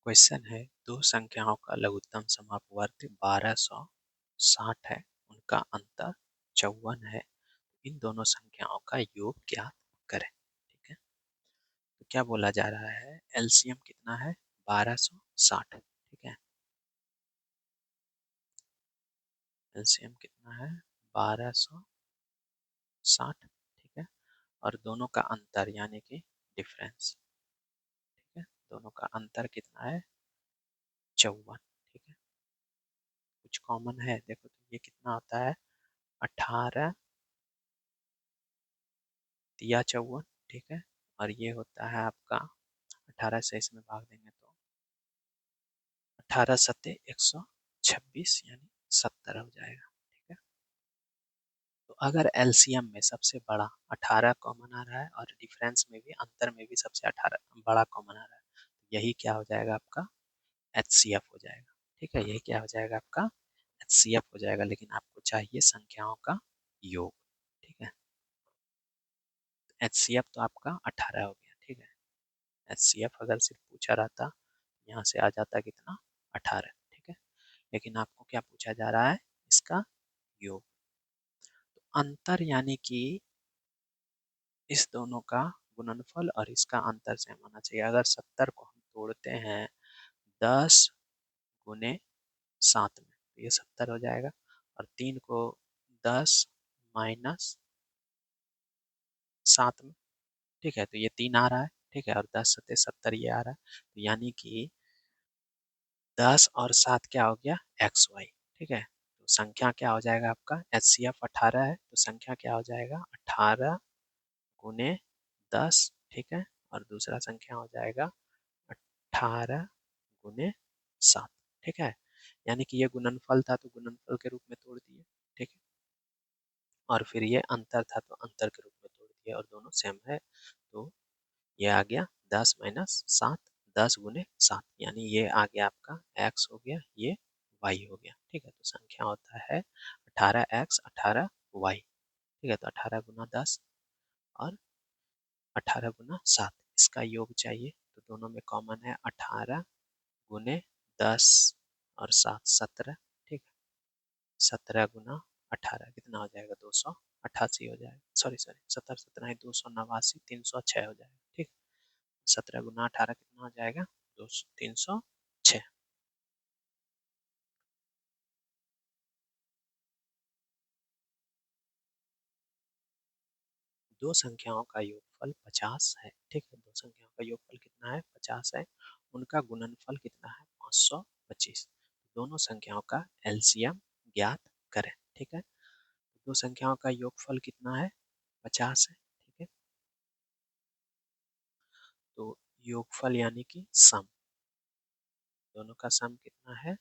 Question है दो संख्याओं का लघुत्तम समापवर्ग 1260 है, उनका अंतर 54 है। इन दोनों संख्याओं का योग ज्ञात करें। ठीक है, तो क्या बोला जा रहा है, एलसीएम कितना है 1260। ठीक है, एलसीएम कितना है 1260। ठीक है, और दोनों का अंतर यानी कि डिफरेंस, ठीक है, दोनों का अंतर कितना है 54। ठीक है, कुछ कॉमन है, देखो तो ये कितना होता है 18 तिया 54। ठीक है, और ये होता है आपका 18 से इसमें भाग देंगे तो 18 सत्ते 126 यानी 70 हो जाएगा। ठीक है, तो अगर एलसीएम में सबसे बड़ा 18 कॉमन आ रहा है और डिफरेंस में भी, अंतर में भी सबसे 18 बड़ा कॉमन आ रहा है, तो यही क्या हो जाएगा आपका एचसीएफ हो जाएगा। ठीक है, यही क्या हो जाएगा आपका एचसीएफ हो जाएगा, लेकिन आपको चाहिए संख्याओं का योग। ठीक है, एचसीएफ तो आपका 18 हो गया। ठीक है, एचसीएफ अगर सिर्फ पूछा रहता, यहाँ से आ जाता कितना 18। ठीक है, लेकिन आपको क्या पूछा जा रहा है, इसका योग। तो अंतर यानी कि इस दोनों का गुणनफल और इसका अंतर सेम होना चाहिए। अगर 70 को हम तोड़ते हैं 10 गुने 7 में, तो ये 70 हो जाएगा, और 3 को 10 माइनस 7 में, ठीक है, तो ये 3 आ रहा है। ठीक है, और 10 सत्ते 70 ये आ रहा है, तो यानी कि 10 और 7 क्या हो गया एक्स वाई। ठीक है, तो संख्या क्या हो जाएगा आपका एचसीएफ 18 है, तो संख्या क्या हो जाएगा 18 गुने 10। ठीक है, और दूसरा संख्या हो जाएगा 18 गुने 7। ठीक है, यानी कि ये गुणनफल था तो गुणनफल के रूप में तोड़ दिए। ठीक है, और फिर ये अंतर था तो अंतर के रूप में तोड़ दिए, और दोनों सेम है, तो ये आ गया 10 माइनस 7, 10 गुने 7, यानी ये आ गया आपका x हो गया, ये y हो गया। ठीक है, तो संख्या होता है 18x 18y। ठीक है, तो 18 गुना 10 और 18 गुना 7, इसका योग चाहिए, तो दोनों में कॉमन है 18 गुने 10 और 7 17। ठीक है, 17 गुना 18 कितना हो जाएगा 288 हो जाएगा, सॉरी सॉरी 17 17 है 289, 306 हो जाएगा। ठीक, 17 गुना 18 कितना हो जाएगा 306। दो संख्याओं का योगफल 50 है। ठीक है, दो संख्याओं का योगफल कितना है 50 है, उनका गुणनफल कितना है 525। दोनों संख्याओं का एलसीएम ज्ञात करें। ठीक है, दो संख्याओं का योगफल कितना है 50 है। ठीक है, तो योगफल यानी कि सम, दोनों का सम कितना है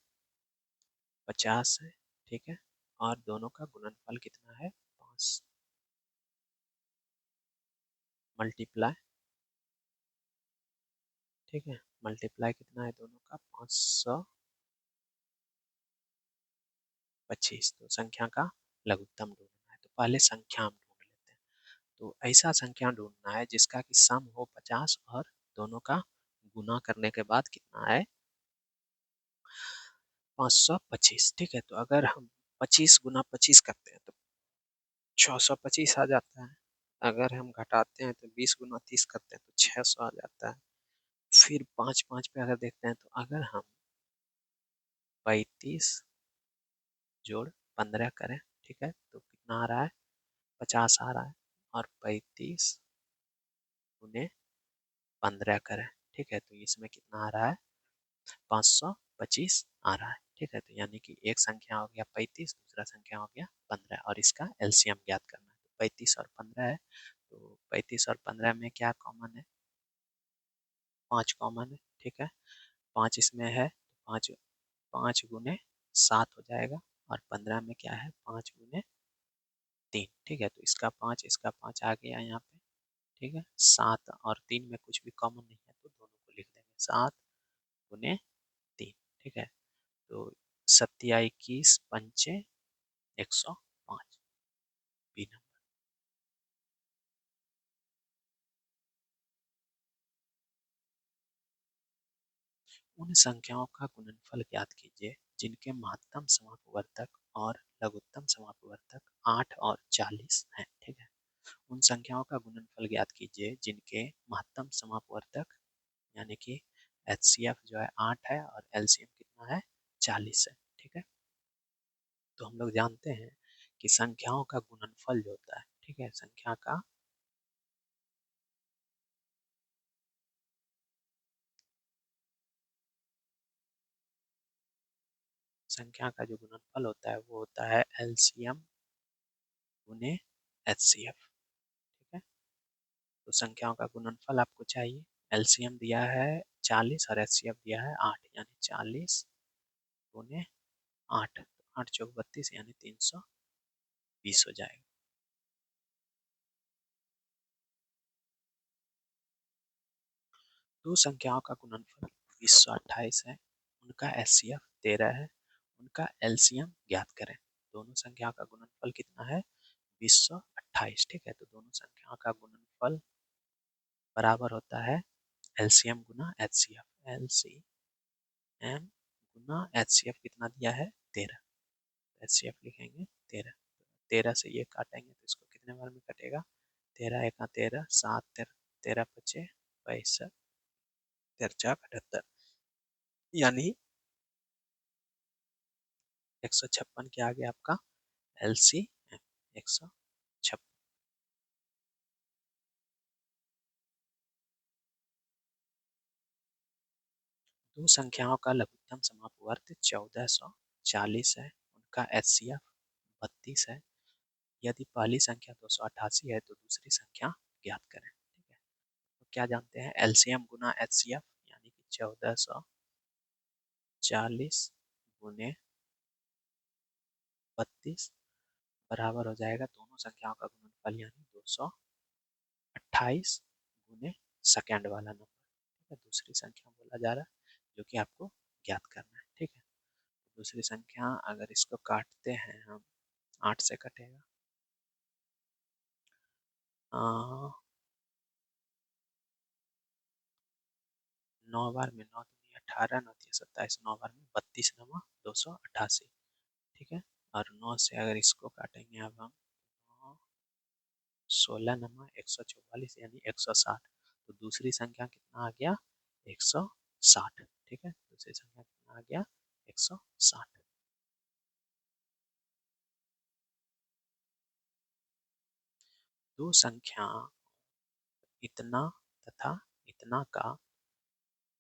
50 है। ठीक है, और दोनों का गुणनफल कितना है 5, मल्टीप्लाई। ठीक है, मल्टीप्लाई कितना है दोनों का 525, तो संख्या का लघुत्तम ढूंढना है, तो पहले संख्या हम ढूंढ लेते हैं। तो ऐसा संख्या ढूंढना है जिसका कि सम हो 50 और दोनों का गुना करने के बाद कितना है 525। ठीक है, तो अगर हम 25 गुना 25 करते हैं तो 625 आ जाता है। अगर हम घटाते हैं तो 20 गुना 30 करते हैं तो 600 आ जाता है। फिर 5 5 पे अगर देखते हैं तो अगर हम 35 जोड़ 15 करें, ठीक है, तो कितना आ रहा है 50 आ रहा है, और 35 गुने 15 करें, ठीक है, तो इसमें कितना आ रहा है 525 आ रहा है। ठीक है, तो यानी कि एक संख्या हो गया 35, दूसरा संख्या हो गया 15, और इसका एलसीएम ज्ञात करना है। तो 35 और 15 है, तो 35 और 15 में क्या कॉमन है 5 कॉमन है। ठीक है, 5 इसमें है, 5 5 गुने 7 हो जाएगा, और 15 में क्या है 5 गुने 3। ठीक है, तो इसका 5 आ गया यहाँ पे। ठीक है, 7 और 3 में कुछ भी कॉमन नहीं है, तो दोनों को लिख देंगे 7 गुने 3। ठीक है, तो 7 21 पंचे 105 बी नंबर। उन संख्याओं का गुणनफल ज्ञात कीजिए जिनके महत्तम समापवर्तक और लघुत्तम समापवर्तक 8 और 40 हैं। ठीक है, उन संख्याओं का गुणनफल ज्ञात कीजिए जिनके महत्तम समापवर्तक यानी कि एचसीएफ जो है 8 है और एलसीएम कितना है 40 है। ठीक है, तो हम लोग जानते हैं कि संख्याओं का गुणनफल जो होता है, ठीक है, संख्या का जो गुणनफल होता है वो होता है एलसीएम गुने एचसीएफ। ठीक है, तो संख्याओं का गुणनफल आपको चाहिए। एलसीएम दिया है 40 और एचसीएफ दिया है 8, यानी 40 गुने 8, 8 चौक 32 यानी 320 हो जाएगा। दो संख्याओं का गुणनफल 2028 है, उनका एचसीएफ 13 है, उनका एलसीएम ज्ञात करें। दोनों संख्याओं का गुणनफल कितना है 2028। ठीक है, तो दोनों संख्याओं का गुणनफल बराबर होता है एलसीएम गुना एचसीएफ। एलसीएम गुना एचसीएफ कितना दिया है 13, एचसीएफ लिखेंगे 13। 13 से ये काटेंगे तो इसको कितने बार में कटेगा 13 एका 13, 7 13 पचे 62, 13 78, यानी 156 के आगे आपका एलसीएम 156। दो संख्याओं का लघुत्तम समापवर्त 1440 है, उनका एचसीएफ 32 है। यदि पहली संख्या 288 है तो दूसरी संख्या ज्ञात करें। ठीक है, तो क्या जानते हैं एलसीएम गुना एचसीएफ यानी कि 1440 गुने 32 बराबर हो जाएगा दोनों संख्याओं का गुणनफल यानी 228 गुने सेकेंड वाला नंबर। ठीक है, दूसरी संख्या बोला जा रहा है जो कि आपको ज्ञात करना है। ठीक है, दूसरी संख्या अगर इसको काटते हैं हम 8 से कटेगा 9 बार में 9 दूनी 18, 9 तिया 27, 9 बार में 32 नमा 288। ठीक है, और 9 से अगर इसको काटेंगे अब हम 16 नमा 144 यानी 160, तो दूसरी संख्या कितना आ गया 160। ठीक है, दूसरी संख्या कितना आ गया 160। दो संख्या इतना तथा इतना का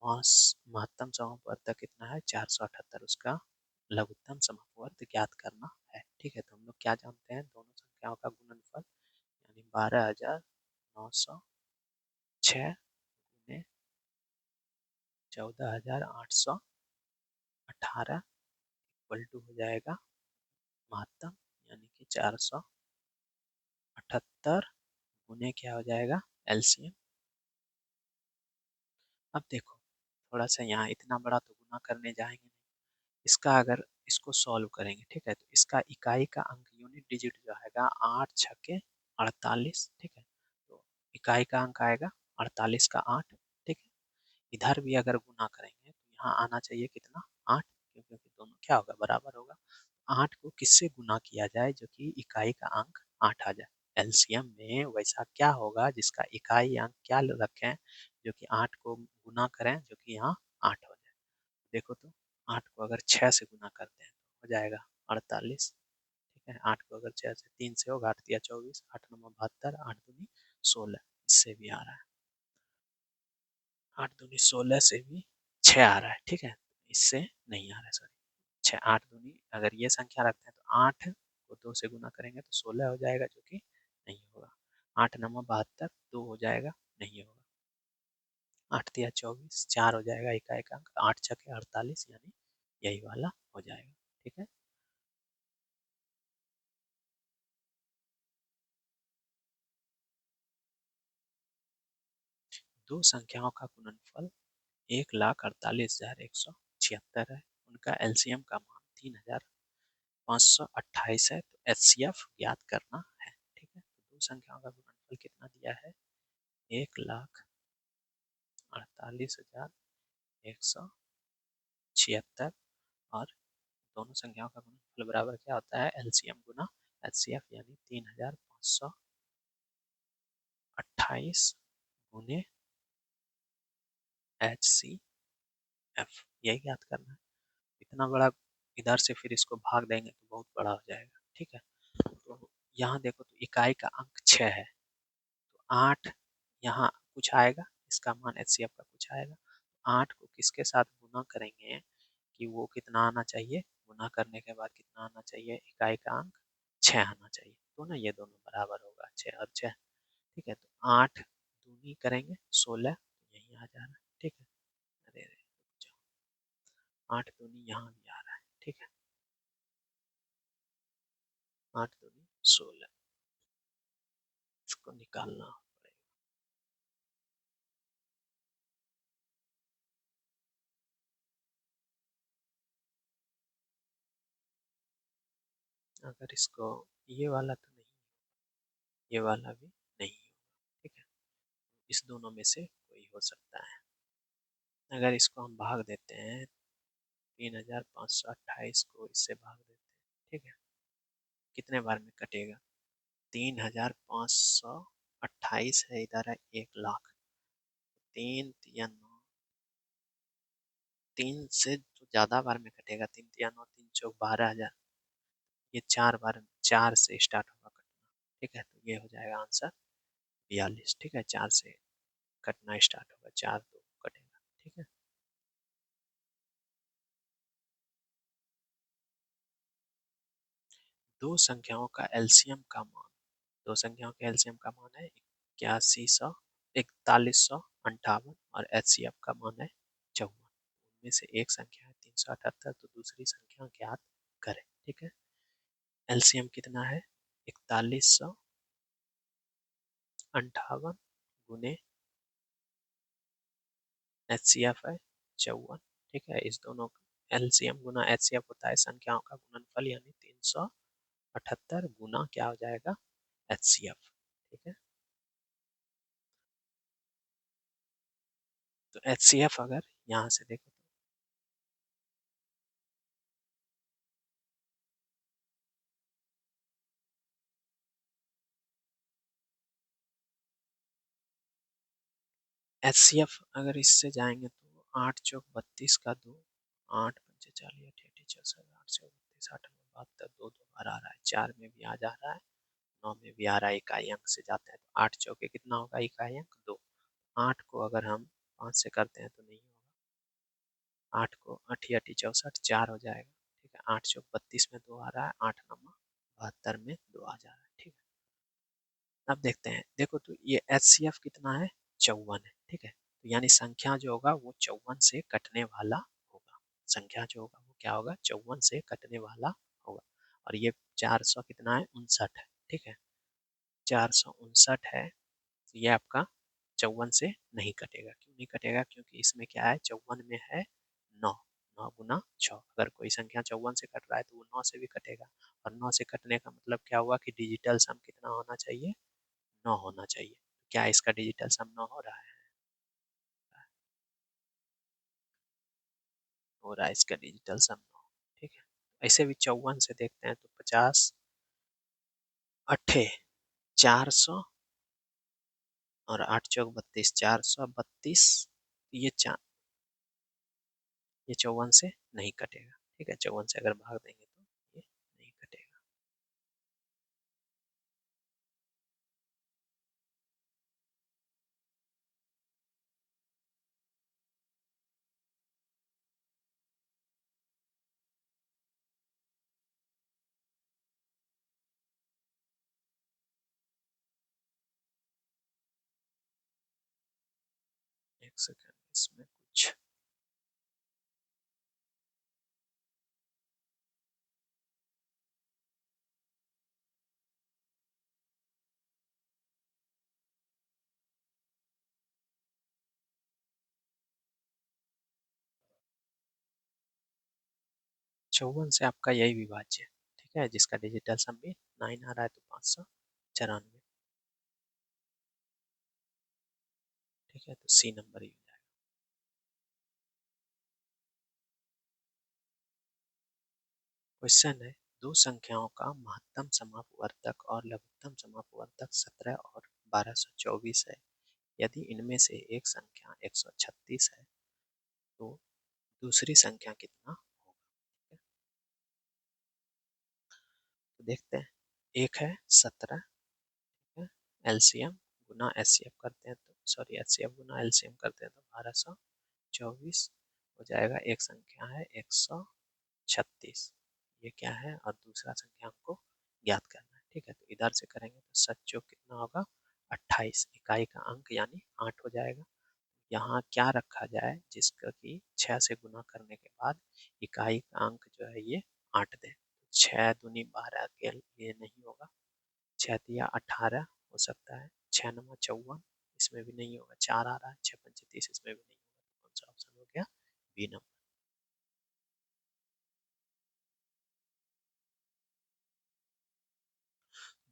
महत्तम समापवर्तक कितना है 478, उसका लघुत्तम समापवर्त ज्ञात करना है। ठीक है, तो हम लोग क्या जानते हैं दोनों संख्याओं का गुणनफल यानी 12,906 गुने 14,818 इक्वल टू हो जाएगा महत्तम यानी कि 478 गुने क्या हो जाएगा एलसीएम। अब देखो थोड़ा सा यहाँ इतना बड़ा तो गुना करने जाएंगे नहीं, इसका अगर इसको सॉल्व करेंगे ठीक है तो इसका इकाई का अंक यूनिट डिजिट जो आएगा 8 छके 48। ठीक है, तो इकाई का अंक आएगा 48 का 8। ठीक है, इधर भी अगर गुना करेंगे तो यहाँ आना चाहिए कितना 8, क्योंकि दोनों क्या होगा बराबर होगा। 8 को किससे गुना किया जाए जो कि इकाई का अंक 8 आ जाए। एलसीएम में वैसा क्या होगा जिसका इकाई अंक क्या रखें जो कि 8 को गुना करें जो कि यहाँ 8 हो जाए। देखो तो 8 को अगर 6 से गुना करते हैं तो हो जाएगा 48। ठीक है, 8 को अगर 6 से 3 से होगा 8 दिया 24, 8 नंबर 72, 8 दूनी 16, इससे भी आ रहा है 8 दूनी 16 से भी 6 आ रहा है। ठीक है, इससे नहीं आ रहा है सॉरी 6, 8 दूनी अगर ये संख्या रखते हैं तो 8 को 2 से गुना करेंगे तो 16 हो जाएगा जो कि नहीं होगा। 8 नंबर 72 2 हो जाएगा नहीं होगा। 8 दिया 24, 4 हो जाएगा इकाई का अंक, 8 छके 48 यानी यही वाला हो जाएगा। ठीक है, दो संख्याओं का गुणनफल 1,48,176 है, उनका एलसीएम का मान 3,528 है, तो एचसीएफ ज्ञात करना है। ठीक है, तो दो संख्याओं का गुणनफल कितना दिया है 1,48,176 76 और दोनों संख्याओं का गुणनफल बराबर क्या होता है, एलसीएम गुना एचसीएफ, यानी 3528 गुने HCF, यही याद करना है। इतना बड़ा, इधर से फिर इसको भाग देंगे तो बहुत बड़ा हो जाएगा, ठीक है। तो यहाँ देखो तो इकाई का अंक 6 है, तो 8 यहाँ कुछ आएगा, इसका मान HCF का कुछ आएगा। 8 को किसके साथ गुना करेंगे कि वो कितना आना चाहिए, गुना करने के बाद कितना आना चाहिए, इकाई का अंक 6 आना चाहिए, तो ना ये दोनों बराबर होगा 6 और 6, ठीक है। तो 8 दूनी करेंगे 16, यही आ जा रहा है, ठीक है। अरे अरे, 8 दूनी यहाँ भी आ रहा है, ठीक है। 8 दूनी 16, इसको निकालना पड़ेगा। अगर इसको, ये वाला तो नहीं, ये वाला भी नहीं होगा, ठीक है। इस दोनों में से कोई हो सकता है। अगर इसको हम भाग देते हैं, 3528 को इससे भाग देते हैं, ठीक है, कितने बार में कटेगा, 3528 है, इधर है 1 लाख, तीन तिया नौ, 3 से तो ज्यादा बार में कटेगा, 3 तिया 9, 3 चौक 12,000, ये 4 बार, 4 से स्टार्ट होगा कटना, ठीक है। तो ये हो जाएगा आंसर 42, ठीक है। 4 से कटना स्टार्ट होगा, 4 तो कटेगा, ठीक है। दो संख्याओं का एलसीएम का मान, दो संख्याओं के एलसीएम का मान है 8100, 4158 और एचसीएफ का मान है 54, उनमें से एक संख्या है 378, तो दूसरी संख्या ज्ञात करें, ठीक है। एलसीएम कितना है, 4158 गुने एचसीएफ है 54, ठीक है। इस दोनों का एलसीएम गुना एचसीएफ होता है संख्याओं का गुणनफल, यानी 378 गुना क्या हो जाएगा, एचसीएफ, ठीक है। तो एचसीएफ अगर यहाँ से देखो, एचसीएफ अगर इससे जाएंगे तो 8 चौक 32 का 2, 8 पंचे 40, 8 64, 8 चौक 32, 8 72, 2 2 बार आ रहा है, 4 में भी आ जा रहा है, 9 में भी आ रहा है, इकाई अंक से जाते हैं तो 8 चौके कितना होगा, इकाई अंक 2। 8 को अगर हम 5 से करते हैं तो नहीं होगा, 8 को 8 8 64, 4 हो जाएगा, ठीक है। 8 चौक 32 में 2 आ रहा है, 8 9 72 में 2 आ जा रहा है, ठीक है। अब देखते हैं, देखो तो ये एचसीएफ कितना है, 54 है, ठीक है। तो यानी संख्या जो होगा वो 54 से कटने वाला होगा, संख्या जो होगा वो क्या होगा, 54 से कटने वाला होगा। और ये 400 कितना है, 59 है, ठीक है। 459 है, तो ये आपका 54 से नहीं कटेगा, क्यों नहीं कटेगा, क्योंकि इसमें क्या है, 54 में है 9, 9 गुना 6, अगर कोई संख्या 54 से कट रहा है तो वो 9 से भी कटेगा, और 9 से कटने का मतलब क्या हुआ कि डिजिटल सम कितना होना चाहिए, 9 होना चाहिए। क्या इसका डिजिटल सम 9 हो रहा है, हो रहा है इसका डिजिटल सम 9, ठीक है। ऐसे भी 54 से देखते हैं तो 50 अट्ठे 400 और 8 चौक 32, 432, ये ये 54 से नहीं कटेगा, ठीक है। 54 से अगर भाग देंगे तो ये नहीं कटेगा। एक सेकंड, इसमें कुछ 54 से आपका यही विभाज्य है, ठीक है, जिसका डिजिटल सम भी 9 आ रहा है, तो 594, ठीक है। तो सी नंबर ही हो जाएगा। क्वेश्चन है, दो संख्याओं का महत्तम समापवर्तक और लघुत्तम समापवर्तक 17 और 1224 है। यदि इनमें से एक संख्या 136 है तो दूसरी संख्या कितना होगा? तो देखते हैं, एक है 17, एलसीएम गुना एचसीएफ करते हैं तो सॉरी एचसीएफ गुना एलसीएम करते हैं तो 1224 हो जाएगा। एक संख्या है 136, ये क्या है, और दूसरा संख्या हमको ज्ञात करना है। ठीक है, तो इधर से करेंगे तो सच कितना होगा, 28, इकाई का अंक यानी 8 हो जाएगा। यहाँ क्या रखा जाए जिसका कि 6 से गुना करने के बाद इकाई का अंक जो है ये 8 दे। 6 दूनी 12 के लिए नहीं होगा, 6 तिया 18 हो सकता है, 6 नंबर 54 इसमें भी नहीं होगा, 4 आ रहा है, 6 पंचे 30 इसमें भी नहीं होगा। तो कौन सा ऑप्शन हो गया, बी नंबर।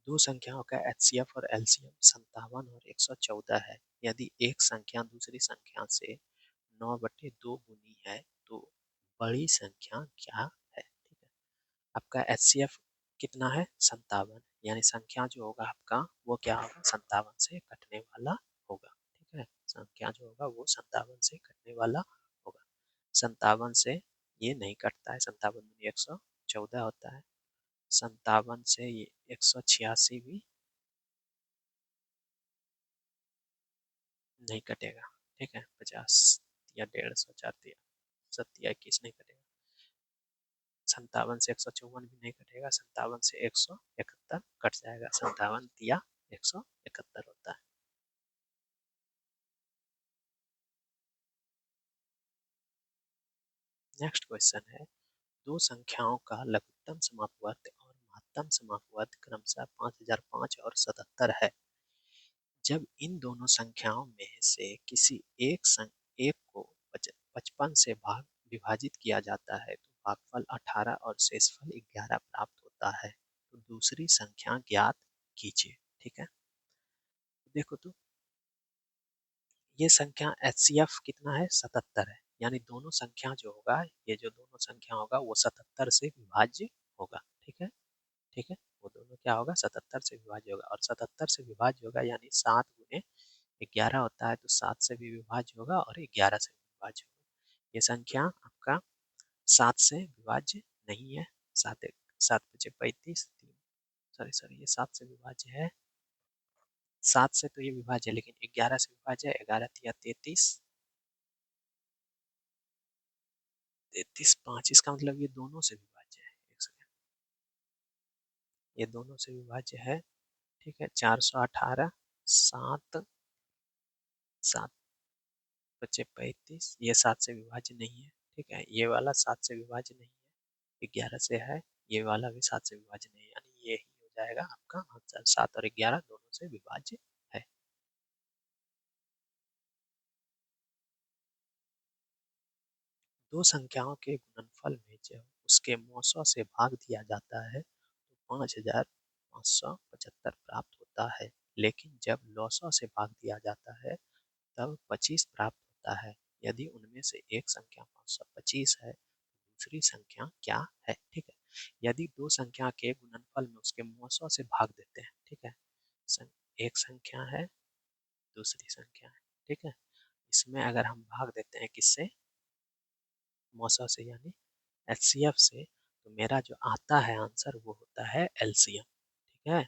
दो संख्याओं का एचसीएफ और एलसीएम 57 और 114 है। यदि एक संख्या दूसरी संख्या से 9/2 गुनी है तो बड़ी संख्या क्या है? ठीक है, आपका एचसीएफ कितना है, 57, यानी संख्या जो होगा आपका वो क्या होगा, 57 से कटने वाला होगा। ठीक है, संख्या जो होगा वो 57 से कटने वाला होगा। 57 से ये नहीं कटता है, 57 में 114 होता है। 57 से ये 186 भी नहीं कटेगा। ठीक है, 50 या 150, 4 या 7 या 21 नहीं कटेगा। 57 से 154 भी नहीं कटेगा, 57 से 171 कट जाएगा, 57 या 171 होता है। नेक्स्ट क्वेश्चन है, दो संख्याओं का लघुत्तम समापवर्त और महत्तम समापवर्त क्रमशः 5005 और 77 है। जब इन दोनों संख्याओं में से किसी एक को 55 से विभाजित किया जाता है तो भागफल 18 और शेषफल 11 प्राप्त होता है। तो दूसरी संख्या ज्ञात कीजिए। ठीक है, देखो तो ये संख्या एचसीएफ कितना है, 77 है, यानी दोनों संख्या जो होगा, ये जो दोनों संख्या होगा वो 77 से विभाज्य होगा। ठीक है, ठीक है, वो दोनों क्या होगा, 77 से विभाज्य होगा, और 77 से विभाज्य होगा यानी 7 गुने 11 होता है, तो 7 से भी विभाज्य होगा और 11 से भी विभाज्य होगा। ये संख्या आपका 7 से विभाज्य नहीं है। 7 7 पचे 35, सॉरी सॉरी ये 7 से विभाज्य है, 7 से तो ये विभाज्य है लेकिन 11 से विभाज्य है। 11 तिया 33, 33 5, इसका मतलब ये दोनों से विभाज्य है। एक सेकंड, ये दोनों से विभाज्य है। ठीक है, 418, 7 7 पचे 35, ये 7 से विभाज्य नहीं है। ठीक है, ये वाला 7 से विभाज्य नहीं है, 11 से है, ये वाला भी 7 से विभाज्य नहीं है, यानी ये ही हो जाएगा आपका आंसर, 7 और 11 दोनों से विभाज्य है। दो संख्याओं के गुणनफल में जब उसके मौसों से भाग दिया जाता है तो 5575 प्राप्त होता है, लेकिन जब लौसों से भाग दिया जाता है तब 25 प्राप्त होता है। यदि उनमें से एक संख्या 525 है तो दूसरी संख्या क्या है? ठीक है, यदि दो संख्या के गुणनफल में उसके मौसों से भाग देते हैं, ठीक है, एक संख्या है दूसरी संख्या है, ठीक है, इसमें अगर हम भाग देते हैं किससे, मौसा से यानी एचसीएफ से, तो मेरा जो आता है आंसर वो होता है एलसीएम। ठीक है,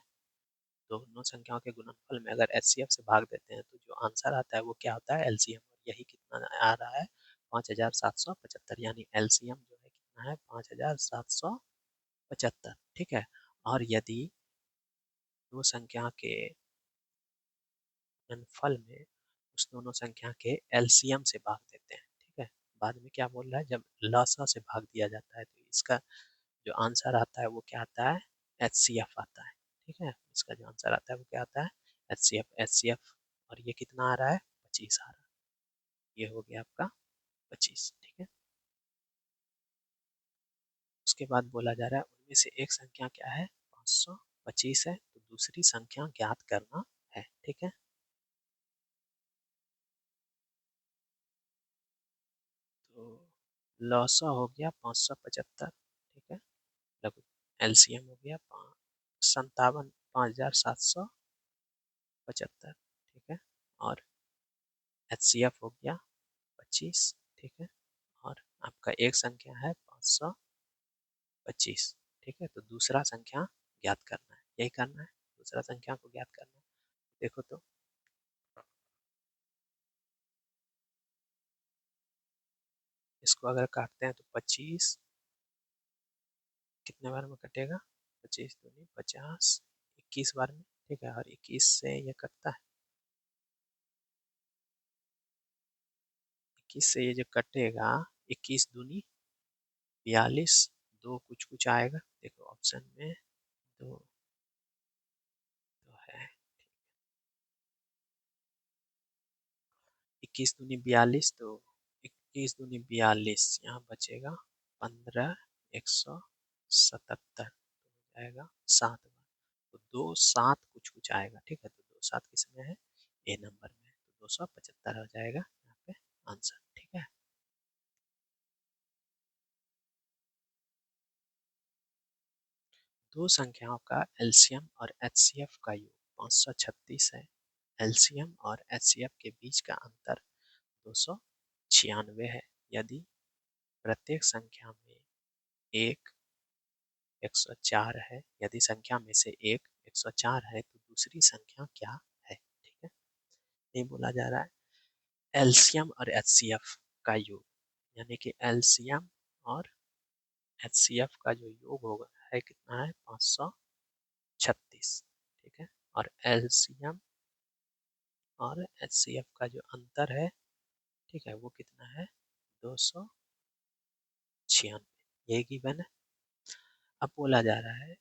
दोनों संख्याओं के गुणनफल में अगर एचसीएफ से भाग देते हैं तो जो आंसर आता है वो क्या होता है, एलसीएम। और यही कितना आ रहा है, 5775, यानी एलसीएम जो है कितना है, 5775। ठीक है, और यदि दो संख्या के गुणनफल में उस दोनों संख्या के एलसीएम से भाग देते हैं, ठीक है, बाद में क्या बोल रहा है, जब लसा से भाग दिया जाता है तो इसका जो आंसर आता है वो क्या आता है, एचसीएफ आता है। ठीक है, इसका जो आंसर आता है वो क्या आता है, एचसीएफ। एचसीएफ और ये कितना आ रहा है, 25 आ रहा है, ये हो गया आपका 25। ठीक है, उसके बाद बोला जा रहा है उनमें से एक संख्या क्या है, 525 है, तो दूसरी संख्या ज्ञात करना है। ठीक है, तो लौसा हो गया 575। ठीक है, एलसीएम हो गया 57,5775, ठीक है। और एचसीएफ हो गया 25, ठीक है। और आपका एक संख्या है 525, ठीक है। तो दूसरा संख्या ज्ञात करना है, यही करना है, दूसरा संख्या को ज्ञात करना है। देखो तो इसको अगर काटते हैं तो 25 कितने बार में कटेगा, 25 दूनी 50, 21 बार में, ठीक है। और 21 से ये कटता है, 21 से ये जो कटेगा, 21 दूनी 42, दो कुछ कुछ आएगा, देखो ऑप्शन में दो तो है, 21 दूनी 42, तो 21 दूनी 42, यहाँ बचेगा 15, 177 आएगा 7 बार, तो 2 7 कुछ कुछ आएगा, ठीक है। तो 2 7 किस में है, ए नंबर में, तो 275 हो जाएगा यहाँ पे आंसर, ठीक है। दो संख्याओं का एलसीएम और एचसीएफ का योग 536 है। एलसीएम और एचसीएफ के बीच का अंतर 296 है। यदि प्रत्येक संख्या में एक 104 है, यदि संख्या में से एक 104 है तो दूसरी संख्या क्या है, ठीक है। ये बोला जा रहा है एलसीएम और एचसीएफ का योग, यानी कि एलसीएम और एचसीएफ का जो योग होगा है कितना है, 536, ठीक है। और एलसीएम और एचसीएफ का जो अंतर है, ठीक है, वो कितना है, 296, यही गिवन है। अब बोला जा रहा है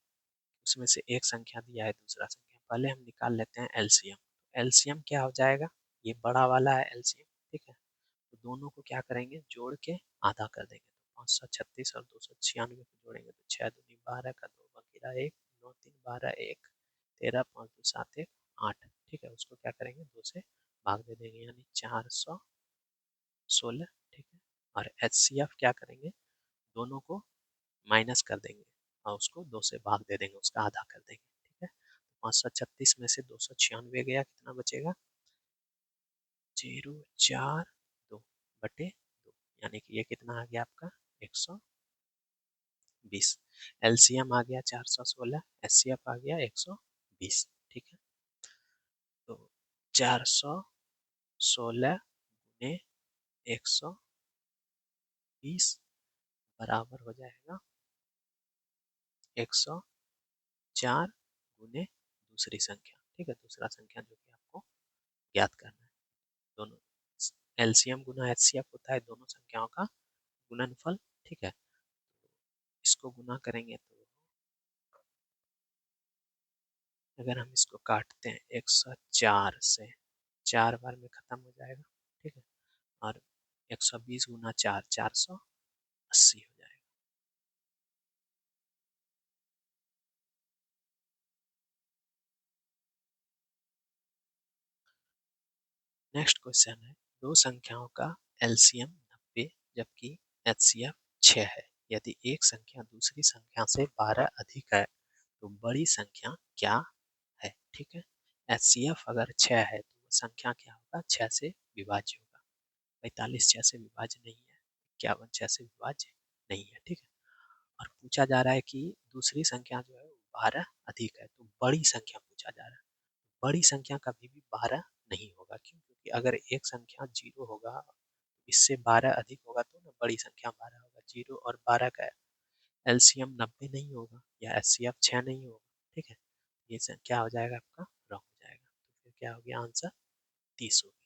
उसमें से एक संख्या दिया है, दूसरा संख्या, पहले हम निकाल लेते हैं एलसीएम। एलसीएम क्या हो जाएगा, ये बड़ा वाला है एलसीएम, ठीक है। तो दोनों को क्या करेंगे, जोड़ के आधा कर देंगे, तो 536 और 296 को जोड़ेंगे तो 6 दूनी 12 का 2 बाकी रहा 1, 9 3 12 1, 13 5 2 7 1 8, ठीक है। उसको क्या करेंगे, 2 से भाग दे देंगे, यानी 416, ठीक है। और एचसीएफ क्या करेंगे, दोनों को माइनस कर देंगे और उसको 2 से भाग दे देंगे, उसका आधा कर देंगे, ठीक है। 536 में से 296 गया, कितना बचेगा, 042 यानी कि ये कितना आ गया आपका 120। एलसीएम आ गया 416, एचसीएफ आ गया 120, ठीक है। तो 416 गुने 120 बराबर हो जाएगा 104 गुने दूसरी संख्या, ठीक है। दूसरा संख्या जो कि आपको ज्ञात करना है, दोनों एलसीएम गुना एचसीएफ होता है दोनों संख्याओं का गुणनफल, ठीक है। इसको गुना करेंगे तो अगर हम इसको काटते हैं 104 से, 4 बार में खत्म हो जाएगा, ठीक है। और 120 गुना 4, 480 हो जाएगा। नेक्स्ट क्वेश्चन है, दो संख्याओं का एलसीएम 90 जबकि एचसीएफ 6 है। यदि एक संख्या दूसरी संख्या से 12 अधिक है तो बड़ी संख्या क्या है, ठीक है। एचसीएफ अगर 6 है तो संख्या क्या होगा, 6 से विभाज्य होगा। 45 6 से विभाज्य नहीं है, 51 6 से विभाज्य नहीं है, ठीक है। और पूछा जा रहा है कि दूसरी संख्या जो है 12 अधिक है, तो बड़ी संख्या पूछा जा रहा है। बड़ी संख्या कभी भी 12 नहीं होगा, क्यों, क्योंकि अगर एक संख्या 0 होगा, इससे 12 अधिक होगा तो ना बड़ी संख्या 12 होगा। 0 और 12 का एलसीएम 90 नहीं होगा, या एचसीएफ 6 नहीं होगा, ठीक है। ये क्या हो जाएगा आपका, रॉन्ग हो जाएगा। तो फिर क्या हो गया आंसर, 30 हो गया।